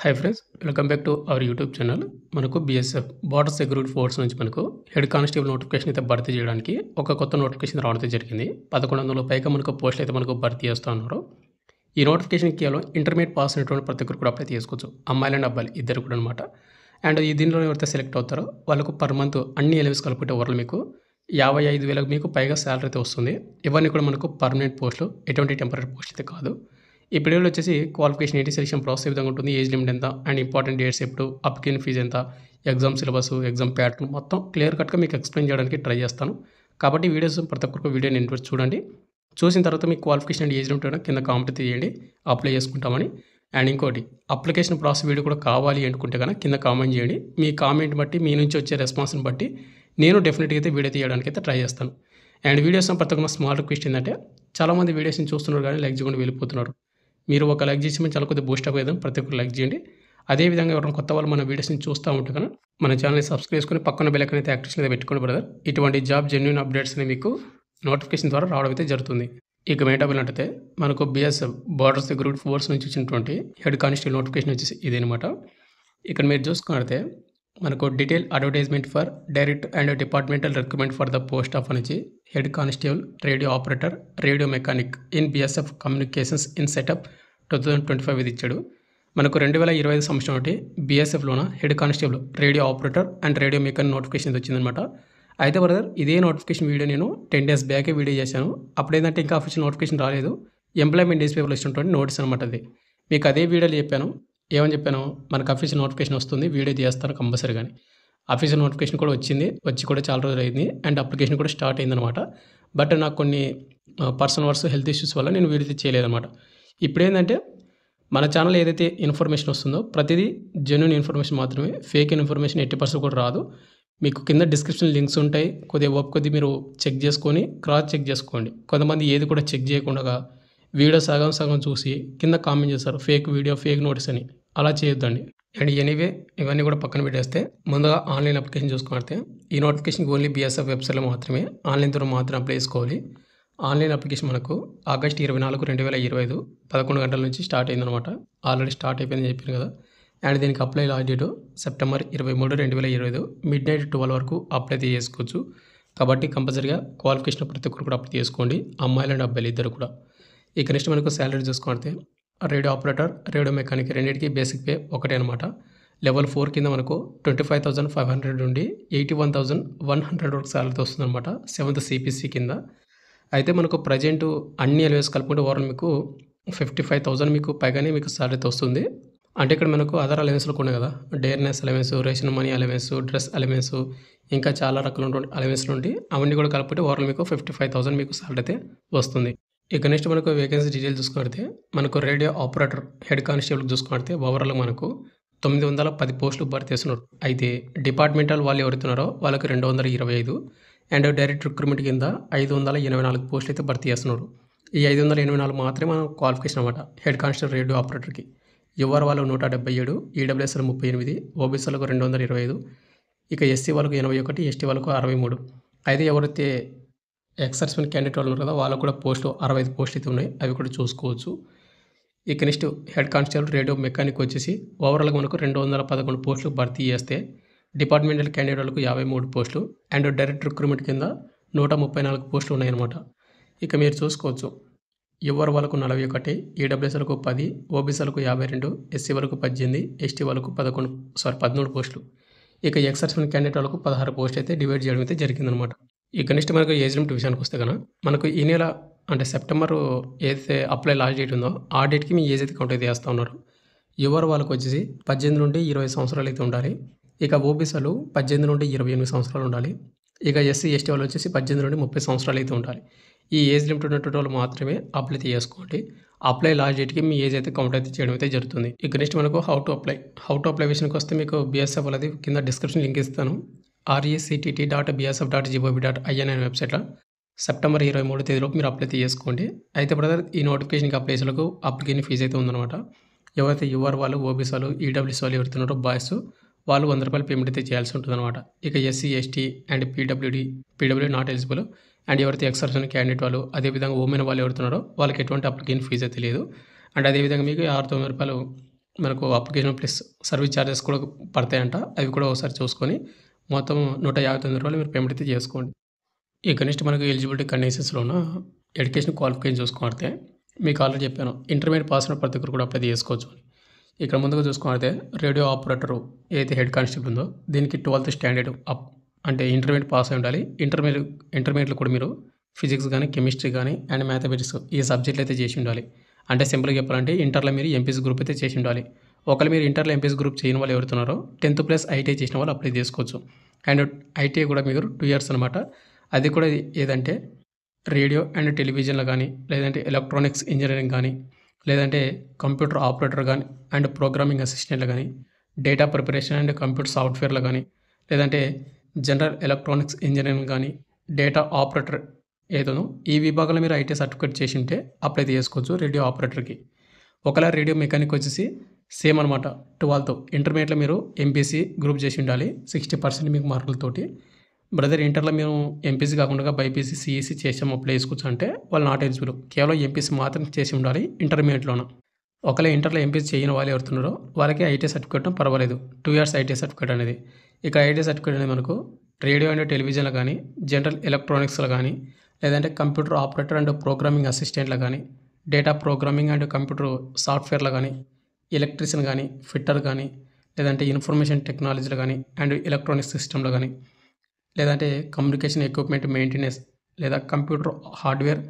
Hi friends, welcome back to our YouTube channel. మనకు BSF border security force నుంచి మనకు head constable notification అయితే భర్తీ చేయడానికి ఒక కొత్త నోటిఫికేషన్ రావడం జరిగింది. 1100 పైగా మనకు పోస్టులు అయితే మనకు భర్తీ చేస్తూ ఉన్నారు. ఈ నోటిఫికేషన్ కేవలం ఇంటర్మీడియట్ పాస్ అయినటువంటి ప్రతి ఒక్కరు కూడా అప్లై చేసుకోవచ్చు. అమ్మాయిలు అండ్ అబ్బాయిలు ఇద్దరు కూడా అనమాట. అండ్ ఈ దీనిలో ఎవరైతే సెలెక్ట్ అవుతారో వాళ్ళకు పర్ మంత్ అన్ని ఎలెవెన్స్ కలుపుకుంటే ఓవర్లు మీకు 55,000 మీకు పైగా శాలరీ అయితే వస్తుంది. ఇవన్నీ కూడా మనకు పర్మనెంట్ పోస్టులు, ఎటువంటి టెంపరీ పోస్ట్ అయితే కాదు. ఈ పీరియడ్లో వచ్చేసి క్వాలిఫికేషన్ ఏంటి, సెలక్షన్ ప్రాసెస్ ఏ విధంగా ఉంటుంది, ఏజ్ లిమిట్ ఎంత, అండ్ ఇంపార్టెంట్ డేట్స్ ఎప్పుడు, అప్లికేషన్ ఫీజు ఎంత, ఎగ్జామ్ సిలబస్, ఎగ్జామ్ ప్యాటర్న్ మొత్తం క్లియర్ కట్గా మీకు ఎక్స్ప్లెయిన్ చేయడానికి ట్రై చేస్తాను. కాబట్టి వీడియోస్ ప్రతి ఒక్కరికి వీడియోని ఇంట్రెస్ట్ చూడండి. చూసిన తర్వాత మీకు క్వాలిఫికేషన్ అండ్ ఏజ్ లిమిట్ కింద కామెంట్ చేయండి, అప్లై చేసుకుంటామని. అండ్ ఇంకోటి, అప్లికేషన్ ప్రాసెస్ వీడియో కూడా కావాలి అనుకుంటే కనుక కింద కామెంట్ చేయండి. మీ కామెంట్ బట్టి, మీ నుంచి వచ్చే రెస్పాన్స్ని బట్టి నేను డెఫినెట్గా అయితే వీడియో తీయడానికి అయితే ట్రై చేస్తాను. అండ్ వీడియోస్ ప్రతి ఒక్క స్మాల్ రిక్వెస్ట్ ఏంటంటే, చాలామంది వీడియోస్ని చూస్తున్నారు కానీ లైక్ చేయకుండా వెళ్ళిపోతున్నారు. మీరు ఒక లైక్ చేసి మేము చాలా కొద్దిగా బూస్ట్ అప్ అవుదాం, ప్రతి ఒక్కరు లైక్ చేయండి. అదేవిధంగా ఎవరైనా కొత్త వాళ్ళు మన వీడియోస్ని చూస్తూ ఉంటే కనుక మన ఛానల్ని సబ్స్క్రైబ్ చేసుకుని పక్కన బెల్ ఐకాన్ అయితే యాక్టివేషన్ అయితే పెట్టుకోండి బ్రదర్. ఇటువంటి జాబ్ జెన్యూన్ అప్డేట్స్ అనేవి మీకు నోటిఫికేషన్ ద్వారా రావడం అయితే జరుగుతుంది. ఇక మెయిన్ టాపిక్ అంటే మనకు బీఎస్ఎఫ్ బార్డర్ సెక్యూరిటీ ఫోర్స్ నుంచి వచ్చినటువంటి హెడ్ కానిస్టేబుల్ నోటిఫికేషన్ వచ్చేసి ఇదేనమాట. ఇక్కడ మీరు చూసుకుంటే మనకు detail advertisement for direct and departmental recruitment for the post of నుంచి head constable, radio operator, radio mechanic in BSF communications in setup 2025 ఇది ఇచ్చాడు. మనకు 2025 సంవత్సరం ఒకటి బీఎస్ఎఫ్లోన head constable, radio operator and radio mechanic notification వచ్చిందనమాట. అయితే బ్రదర్ ఇదే నోటిఫికేషన్ వీడియో నేను 10 days బ్యాకే వీడియో చేశాను. అప్పుడు ఏంటంటే ఇంకా అఫీషియల్ నోటిఫికేషన్ రాలేదు. ఎంప్లాయ్మెంట్ న్యూస్ పేపర్లో ఇచ్చినటువంటి నోటీస్ అనమాట అది. మీకు అదే వీడియోలో చెప్పాను. ఏమని చెప్పాను, మనకు అఫీషియల్ నోటిఫికేషన్ వస్తుంది, వీడియో చేస్తాను కంపల్సరీ. కానీ అఫీషియల్ నోటిఫికేషన్ కూడా వచ్చింది, వచ్చి కూడా చాలా రోజులు అయింది. అండ్ అప్లికేషన్ కూడా స్టార్ట్ అయిందనమాట. బట్ నాకు కొన్ని పర్సనల్ వర్క్స్, హెల్త్ ఇష్యూస్ వల్ల నేను వీడియో చేయలేదన్నమాట. ఇప్పుడు ఏంటంటే మన ఛానల్ ఏదైతే ఇన్ఫర్మేషన్ వస్తుందో ప్రతిదీ జెన్యూన్ ఇన్ఫర్మేషన్ మాత్రమే, ఫేక్ ఇన్ఫర్మేషన్ 80% కూడా రాదు. మీకు కింద డిస్క్రిప్షన్ లింక్స్ ఉంటాయి, కొద్దిగా మీరు చెక్ చేసుకొని క్రాస్ చెక్ చేసుకోండి. కొంతమంది ఏది కూడా చెక్ చేయకుండా వీడియో సగం సగం చూసి కింద కామెంట్ చేస్తారు ఫేక్ వీడియో, ఫేక్ నోటీస్ అని. అలా చేయొద్దండి. అండ్ ఎనీవే ఇవన్నీ కూడా పక్కన పెట్టేస్తే ముందుగా ఆన్లైన్ అప్లికేషన్ చూసుకుంటే ఈ నోటిఫికేషన్కి ఓన్లీ బీఎస్ఎఫ్ వెబ్సైట్లో మాత్రమే ఆన్లైన్ ద్వారా మాత్రం అప్లై చేసుకోవాలి. ఆన్లైన్ అప్లికేషన్ మనకు ఆగస్టు 24, 2025 11 గంటల నుంచి స్టార్ట్ అయిందనమాట. ఆల్రెడీ స్టార్ట్ అయిపోయిందని చెప్పాను కదా. అండ్ దీనికి apply last date September 23, 2025 midnight 12 వరకు అప్లై చేసుకోవచ్చు. కాబట్టి కంపల్సరీగా క్వాలిఫికేషన్ ప్రతి ఒక్కరు కూడా అప్లై చేసుకోండి, అమ్మాయిలు అండ్ అబ్బాయిలు ఇద్దరు కూడా. ఇక నెక్స్ట్ మనకు శాలరీ చూసుకుంటే రేడియో ఆపరేటర్, రేడియో మెకానిక్ రెండింటికి బేసిక్ పే ఒకటే అనమాట. లెవెల్ 4 కింద మనకు 25,500 నుండి 81,100 వరకు శాలరీ వస్తుంది అనమాట, 7th CPC కింద. అయితే మనకు ప్రజెంట్ అన్ని అలవెన్స్ కలుపుకుంటే ఓవరాల్ మీకు 55,000 మీకు పైగానే మీకు శాలరీ వస్తుంది. అంటే ఇక్కడ మనకు అదర్ అలవెన్స్లు కూడా కదా, dearness allowance, ration money allowance, dress allowance, ఇంకా చాలా రకాల అలవెన్స్లు ఉంటాయి. అవన్నీ కూడా కలుపుకుంటే ఓవరాల్ మీకు 55,000 మీకు శాలరీ అయితే వస్తుంది. ఇక నెక్స్ట్ మనకు వేకెన్సీ డీటెయిల్ చూసుకుంటే మనకు రేడియో ఆపరేటర్ హెడ్ కానిస్టేబుల్ చూసుకుంటే ఓవరాల్ మనకు 910 పోస్టులు భర్తీ చేస్తున్నారు. అయితే డిపార్ట్మెంటల్ వాళ్ళు ఎవరుతున్నారో వాళ్ళకి 225 అండ్ డైరెక్ట్ రిక్రూట్మెంట్ కింద 584 పోస్టులు అయితే భర్తీ చేస్తున్నారు. ఈ 584 మాత్రమే మనం క్వాలిఫికేషన్ అనమాట హెడ్ కానిస్టేబుల్ రేడియో ఆపరేటర్కి. యువర్ వాళ్ళు 177, ఈడబ్ల్యూఎస్ఎల్ 38, ఓబీసీలకు 225, ఇక ఎస్సీ వాళ్ళకు 81, ఎస్టీ వాళ్ళకు 63. అయితే ఎవరైతే ఎక్సర్స్మెన్ క్యాండిడేట్ వాళ్ళు ఉన్నారు కదా వాళ్ళకు కూడా పోస్టులు 65 పోస్టులు అయితే ఉన్నాయి, అవి కూడా చూసుకోవచ్చు. ఇక next head constable radio mechanic వచ్చేసి ఓవరాల్గా మనకు 211 పోస్టులు భర్తీ చేస్తే డిపార్ట్మెంటల్ క్యాండిడేట్ వాళ్ళకు 53 పోస్టులు అండ్ డైరెక్ట్ రిక్రూట్మెంట్ కింద 134 పోస్టులు ఉన్నాయన్నమాట. ఇక మీరు చూసుకోవచ్చు, యువర్ వాళ్ళకు 41, ఈడబ్ల్యూఎస్లకు 10, ఓబీసీలకు 52, ఎస్సీ వాళ్ళకు 18, ఎస్టీ వాళ్ళకు 13 పోస్టులు. ఇక ఎక్సర్స్మెన్ క్యాండిడేట్ వాళ్ళకు 16 పోస్టులు అయితే డివైడ్ చేయడం అయితే జరిగిందనమాట. ఇక నెక్స్ట్ మనకు ఏజ్ లిమిట్ విషయానికి వస్తే కనుక మనకు ఈ నెల అంటే సెప్టెంబర్ ఏదైతే అప్లై లాస్ట్ డేట్ ఉందో ఆ డేట్కి మీ ఏజ్ అయితే కౌంట్ అయితే చేస్తూ ఉన్నారు. యువర్ వాళ్ళకు వచ్చేసి 18 నుండి 20 సంవత్సరాలు అయితే ఉండాలి. ఇక ఓబీసీలు 18 నుండి 28 సంవత్సరాలు ఉండాలి. ఇక ఎస్సీ ఎస్టీ వాళ్ళు వచ్చేసి 18 నుండి 30 సంవత్సరాలు అయితే ఉండాలి. ఈ ఏజ్ లిమిట్ ఉన్నటువంటి వాళ్ళు మాత్రమే అప్లై చేసుకోండి. అప్లై లాస్ట్ డేట్కి మీ ఏజ్ అయితే కౌంట్ అయితే చేయడం అయితే జరుగుతుంది. ఇక నెక్స్ట్ మనకు హౌ టు అప్లై విషయానికి వస్తే మీకు బీఎస్ఎఫ్ వాళ్ళది కింద డిస్క్రిప్షన్ లింక్ ఇస్తాను. rectt.bsf.gov.in అనే వెబ్సైట్లో సెప్టెంబర్ 23 తేదీలోపు మీరు అప్లై చేసుకోండి. అయితే బ్రదర్ ఈ నోటిఫికేషన్కి అప్లై చేసేందుకు అప్లికేషన్ ఫీజు అయితే ఉందన్నమాట. ఎవరైతే యువర్ వాళ్ళు, ఓబీసీ వాళ్ళు, ఈడబ్ల్యూసీ వాళ్ళు ఎవరుతున్నారో బాయ్స్ వాళ్ళు 100 రూపాయలు పేమెంట్ అయితే చేయాల్సి ఉంటుంది అనమాట. ఇక SC ST and PW not eligible and ఎవరైతే ఎక్సర్సన్ క్యాండిడేట్ వాళ్ళు, అదేవిధంగా ఉమెన్ వాళ్ళు ఎవరుతున్నారో వాళ్ళకి ఎటువంటి అప్లికేషన్ ఫీజు అయితే లేదు. అండ్ అదేవిధంగా మీకు 6,900 రూపాయలు మనకు అప్లికేషన్ ప్లస్ సర్వీస్ ఛార్జెస్ కూడా పడతాయంట. అవి కూడా ఒకసారి చూసుకొని మొత్తం రూ. 159 మీరు పేమెంట్ అయితే చేసుకోండి. ఇక నెక్స్ట్ మనకు ఎలిజిబిలిటీ కండిషన్స్‌లోన ఎడ్యుకేషన్ క్వాలిఫికేషన్ చూసుకుంటే మీకు ఆల్రెడీ చెప్పాను. ఇంటర్మీడియేట్ పాస్ అయిన ప్రతి ఒక్కరు కూడా అప్లై చేసుకోవచ్చు అని. ఇక్కడ ముందుగా చూసుకుంటే రేడియో ఆపరేటరు ఏదైతే హెడ్ కానిస్టేబుల్ ఉందో దీనికి 12th స్టాండర్డ్ అప్ అంటే ఇంటర్మీడియేట్ పాస్ అయి ఉండాలి. ఇంటర్మీడియేట్‌లో కూడా మీరు ఫిజిక్స్ గానీ, కెమిస్ట్రీ గానీ అండ్ మ్యాథమెటిక్స్ ఈ సబ్జెక్టులు అయితే చేసి ఉండాలి. అంటే సింపుల్‌గా చెప్పాలంటే ఇంటర్‌లో మీరు ఎంపీసీ గ్రూప్ అయితే చేసి ఉండాలి. ఒకవేళ మీరు ఇంటర్‌లో ఎంపీసీ గ్రూప్ చేయని వాళ్ళు ఎవరుతున్నారో 10th ప్లస్ ఐటీఐ చేసిన వాళ్ళు అప్లై చేసుకోవచ్చు. అండ్ ఐటీఐ కూడా మీరు 2 ఇయర్స్ అనమాట. అది కూడా ఏదంటే రేడియో అండ్ టెలివిజన్‌లో గానీ, లేదంటే ఎలక్ట్రానిక్స్ ఇంజినీరింగ్ గానీ, లేదంటే కంప్యూటర్ ఆపరేటర్ గానీ అండ్ ప్రోగ్రామింగ్ అసిస్టెంట్‌లు గానీ, డేటా ప్రిపరేషన్ అండ్ కంప్యూటర్ సాఫ్ట్‌వేర్‌లో గానీ, లేదంటే జనరల్ ఎలక్ట్రానిక్స్ ఇంజినీరింగ్ గానీ, డేటా ఆపరేటర్ ఏదోనో ఈ విభాగంలో మీరు ఐటీ సర్టిఫికేట్ చేసి ఉంటే అప్లై చేసుకోవచ్చు రేడియో ఆపరేటర్‌కి. ఒకవేళ రేడియో మెకానిక్ వచ్చేసి సేమ్ అనమాట 12తో ఇంటర్మీడియేట్‌లో మీరు ఎంపీసీ గ్రూప్ చేసి ఉండాలి. 60% మీకు మార్కులతోటి. బ్రదర్ ఇంటర్‌లో మేము ఎంపీసీ కాకుండా బైపీసీ, సీఈసీ చేసాము అప్లై చేసుకోవచ్చు అంటే వాళ్ళు నాట్ ఎలిజిబుల్. కేవలం ఎంపీసీ మాత్రం చేసి ఉండాలి ఇంటర్మీడియేట్‌లోన. ఒకవేళ ఇంటర్‌లో ఎంపీసీ చేయని వాళ్ళు ఎవరుతున్నారో వాళ్ళకి ఐటీ సర్టిఫికేట్ పర్వాలేదు. 2 ఇయర్స్ ఐటీ సర్టిఫికేట్ అనేది. ఇక ఐటీ సర్టిఫికేట్ అనేది మనకు రేడియో అండ్ టెలివిజన్‌లో గానీ, జనరల్ ఎలక్ట్రానిక్స్‌లో గానీ, లేదంటే కంప్యూటర్ ఆపరేటర్ అండ్ ప్రోగ్రామింగ్ అసిస్టెంట్‌లో గానీ, డేటా ప్రోగ్రామింగ్ అండ్ కంప్యూటర్ సాఫ్ట్‌వేర్‌లో గానీ, ఎలక్ట్రీషియన్ గానీ, ఫిట్టర్ గానీ, లేదంటే ఇన్ఫర్మేషన్ టెక్నాలజీలో గానీ అండ్ ఎలక్ట్రానిక్ సిస్టమ్‌లో గానీ, లేదంటే కమ్యూనికేషన్ ఎక్విప్మెంట్ మెయింటెనెన్స్ లేదా కంప్యూటర్ హార్డ్వేర్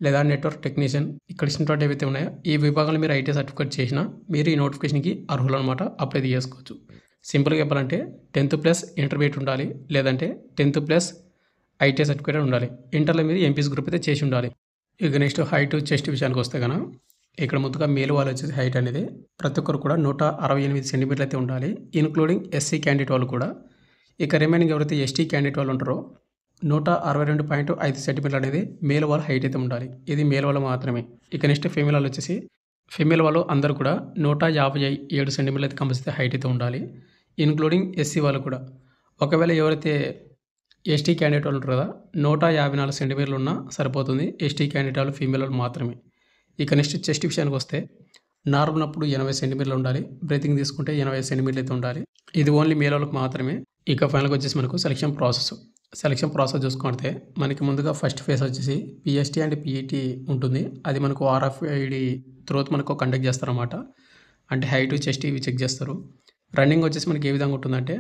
లేదా నెట్వర్క్ టెక్నీషియన్ ఇక్కడ ఇచ్చినటువంటి ఏవైతే ఉన్నాయో ఈ విభాగంలో మీరు ఐటీ సర్టిఫికేట్ చేసినా మీరు ఈ నోటిఫికేషన్‌కి అర్హులు అనమాట. అప్లై చేసుకోవచ్చు. సింపుల్‌గా చెప్పాలంటే 10th ప్లస్ ఇంటర్మీడియేట్ ఉండాలి. లేదంటే 10th ప్లస్ ఐటీ సర్టిఫికేట్ ఉండాలి. ఇంటర్‌లో మీరు ఎంపీసీ గ్రూప్ అయితే చేసి ఉండాలి. ఇక నెక్స్ట్ హైట్, చెస్ట్ విషయానికి వస్తే గన ఇక్కడ ముందుగా మేల్ వాళ్ళు వచ్చేసి హైట్ అనేది ప్రతి ఒక్కరు కూడా 168 సెంటీమీటర్లు అయితే ఉండాలి. ఇన్క్లూడింగ్ ఎస్సీ క్యాండిడేట్ వాళ్ళు కూడా. ఇక రిమైనింగ్ ఎవరైతే ఎస్టీ క్యాండిడేట్ వాళ్ళు ఉంటారో 162.5 సెంటీమీటర్లు అనేది మేల్ వాళ్ళ హైట్ అయితే ఉండాలి. ఇది మేల్ వాళ్ళు మాత్రమే. ఇక నెక్స్ట్ ఫీమేల్ వాళ్ళు వచ్చేసి ఫీమేల్ వాళ్ళు అందరూ కూడా 157 సెంటీమీటర్లు అయితే కంపల్సరీ హైట్ అయితే ఉండాలి. ఇన్క్లూడింగ్ ఎస్సీ వాళ్ళు కూడా. ఒకవేళ ఎవరైతే ఎస్టీ క్యాండిడేట్ వాళ్ళు ఉంటారు కదా 154 సెంటీమీటర్లు ఉన్నా సరిపోతుంది. ఎస్టీ క్యాండిడేట్ వాళ్ళు ఫీమేల్ వాళ్ళు మాత్రమే. ఇక నెక్స్ట్ చెస్ట్ విషయానికి వస్తే నార్మల్ అప్పుడు 80 సెంటీమీటర్లు ఉండాలి. బ్రీతింగ్ తీసుకుంటే 80 సెంటీమీటర్లు అయితే ఉండాలి. ఇది ఓన్లీ మేల్ వాళ్ళకి మాత్రమే. ఇక ఫైనల్‌గా వచ్చేసి మనకు సెలక్షన్ ప్రాసెస్ చూసుకుంటే మనకి ముందుగా ఫస్ట్ ఫేజ్ వచ్చేసి పీఎస్టీ అండ్ పీఈటీ ఉంటుంది. అది మనకు ఆర్ఎఫ్ఐడి త్రూత్ మనకు కండక్ట్ చేస్తారన్నమాట. అంటే హైట్, చెస్ట్ ఇవి చెక్ చేస్తారు. రన్నింగ్ వచ్చేసి మనకి ఏ విధంగా ఉంటుందంటే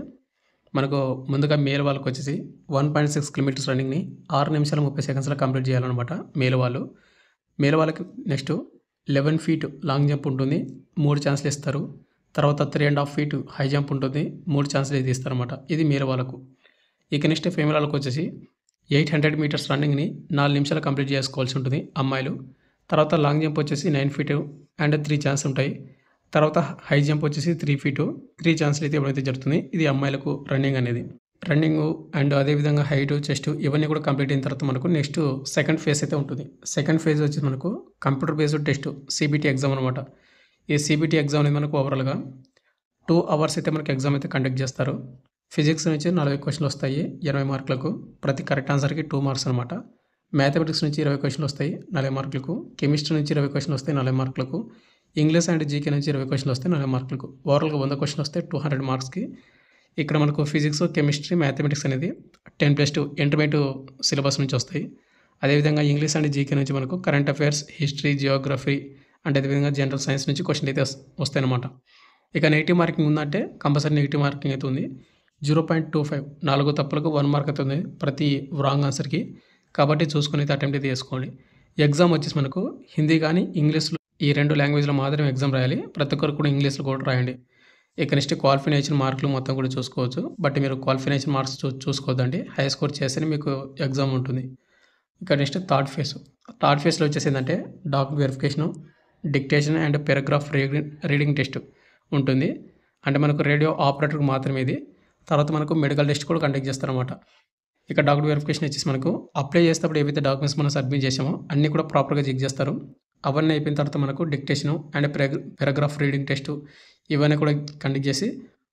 మనకు ముందుగా మేల్ వాళ్ళకి వచ్చేసి 1.6 కిలోమీటర్స్ రన్నింగ్‌ని 6 నిమిషాల 30 సెకండ్స్‌లో కంప్లీట్ చేయాలన్నమాట మేల్ వాళ్ళు. మేల్ వాళ్ళకి నెక్స్ట్ 11 ఫీట్ లాంగ్ జంప్ ఉంటుంది. 3 ఛాన్స్‌లు ఇస్తారు. తర్వాత 3.5 ఫీట్ హై జంప్ ఉంటుంది. 3 ఛాన్స్‌లు అయితే ఇస్తారన్నమాట. ఇది మేల్ వాళ్ళకు. ఇక నెక్స్ట్ ఫీమేల్ వాళ్ళకి వచ్చేసి 800 మీటర్స్ రన్నింగ్‌ని 4 నిమిషాలు కంప్లీట్ చేసుకోవాల్సి ఉంటుంది అమ్మాయిలు. తర్వాత లాంగ్ జంప్ వచ్చేసి 9 ఫీట్ అండ్ 3 ఛాన్స్ ఉంటాయి. తర్వాత హై జంప్ వచ్చేసి 3 ఫీట్ 3 ఛాన్స్‌లు అయితే ఇవ్వడం జరుగుతుంది. ఇది అమ్మాయిలకు రన్నింగ్ అనేది. రన్నింగు అండ్ అదేవిధంగా హైట్, చెస్ట్ ఇవన్నీ కూడా కంప్లీట్ అయిన తర్వాత మనకు నెక్స్ట్ సెకండ్ ఫేజ్ అయితే ఉంటుంది. సెకండ్ ఫేజ్ వచ్చి మనకు computer based test CBT exam అనమాట. ఈ సీబీటీ ఎగ్జామ్ అనేది మనకు ఓవరాల్‌గా 2 అవర్స్ అయితే మనకి ఎగ్జామ్ అయితే కండక్ట్ చేస్తారు. ఫిజిక్స్ నుంచి 40 క్వశ్చన్లు వస్తాయి 80 మార్కులకు. ప్రతి కరెక్ట్ ఆన్సర్‌కి 2 మార్క్స్ అనమాట. మ్యాథమెటిక్స్ నుంచి 20 క్వశ్చన్లు వస్తాయి 40 మార్కులకు. కెమిస్ట్రీ నుంచి 20 క్వశ్చన్లు వస్తాయి 40 మార్కులకు. ఇంగ్లీష్ అండ్ జీకే నుంచి 20 క్వశ్చన్లు వస్తాయి 40 మార్కులకు. ఓవరాల్‌గా 100 క్వశ్చన్లు వస్తాయి 200 మార్క్స్‌కి. ఇక్కడ మనకు ఫిజిక్స్, కెమిస్ట్రీ, మ్యాథమెటిక్స్ అనేది 10+2 ఇంటర్మీడియట్ సిలబస్ నుంచి వస్తాయి. అదేవిధంగా ఇంగ్లీష్ అండ్ జీకే నుంచి మనకు current affairs, history, Geography and అదేవిధంగా జనరల్ సైన్స్ నుంచి క్వశ్చన్లు అయితే వస్తాయన్నమాట. ఇక నెగిటివ్ మార్కింగ్ ఉందంటే కంపల్సరీ నెగిటివ్ మార్కింగ్ అయితే ఉంది. 0.25 4 తప్పులకు 1 మార్క్ అయితే ఉంది ప్రతి రాంగ్ ఆన్సర్‌కి. కాబట్టి చూసుకొని అయితే అటెంప్ట్ అయితే చేసుకోండి. ఎగ్జామ్ వచ్చేసి మనకు హిందీ కానీ, ఇంగ్లీష్‌లో ఈ 2 లాంగ్వేజ్‌లో మాత్రమే ఎగ్జామ్ రాయాలి. ప్రతి ఒక్కరు కూడా ఇంగ్లీష్‌లో కూడా రాయండి. ఇక నెక్స్ట్ క్వాలిఫికేషన్ మార్కులు మొత్తం కూడా చూసుకోవచ్చు. బట్ మీరు క్వాలిఫికేషన్ మార్క్స్ చూసుకోవద్దండి. హై స్కోర్ చేస్తేనే మీకు ఎగ్జామ్ ఉంటుంది. ఇక నెక్స్ట్ థర్డ్ ఫేజ్‌లో వచ్చేసి ఏంటంటే document verification, dictation and paragraph reading test ఉంటుంది. అంటే మనకు రేడియో ఆపరేటర్కి మాత్రమే ఇది. తర్వాత మనకు మెడికల్ టెస్ట్ కూడా కండక్ట్ చేస్తారన్నమాట. ఇక డాక్యుమెంట్ వెరిఫికేషన్ వచ్చేసి మనకు అప్లై చేసేటప్పుడు ఏవైతే డాక్యుమెంట్స్ మనం సబ్మిట్ చేసామో అన్నీ కూడా ప్రాపర్‌గా చెక్ చేస్తారు. అవన్నీ అయిపోయిన తర్వాత మనకు డిక్టేషను అండ్ పారాగ్రాఫ్ రీడింగ్ టెస్ట్ ఇవన్నీ కూడా కండక్ట్ చేసి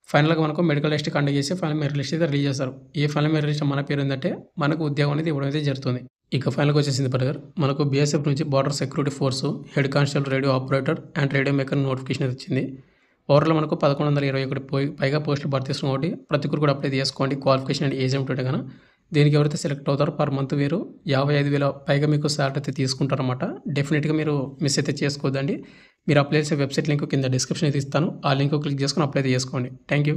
ఫైనల్‌గా మనకు మెడికల్ టెస్ట్ కండక్ట్ చేసి ఫైనల్ మెరిట్ లిస్ట్ అయితే రిలీజ్ చేస్తారు. ఈ ఫైనల్ మెరిట్ లిస్ట్ మన పేరు ఏంటంటే మనకు ఉద్యోగం అనేది ఇవ్వడం అయితే జరుగుతుంది. ఇక ఫైనల్‌గా వచ్చేసింది బ్రదర్ మనకు బీఎస్ఎఫ్ నుంచి border security force head constable radio operator and radio maker notification అయితే వచ్చింది. ఓవర్లో మనకు 1121 పైగా పోస్టులు భర్తీ చేస్తున్నాం కాబట్టి ప్రతి ఒక్కరు కూడా అప్లై చేసుకోండి. క్వాలిఫికేషన్ అండ్ ఏజ్ ఉంటుంటే కనుక దీనికి ఎవరైతే సెలెక్ట్ అవుతారో పర్ మంత్ వీరు 55,000 పైగా మీకు శాలరీ అయితే తీసుకుంటారన్నమాట. డెఫినెట్గా మీరు మిస్ అయితే చేసుకోవద్దండి. మీరు అప్లై చేసే వెబ్సైట్ లింక్ కింద డిస్క్రిప్షన్ అయితే ఇస్తాను. ఆ లింక్ క్లిక్ చేసుకొని అప్లై అయితే చేసుకోండి. Thank you.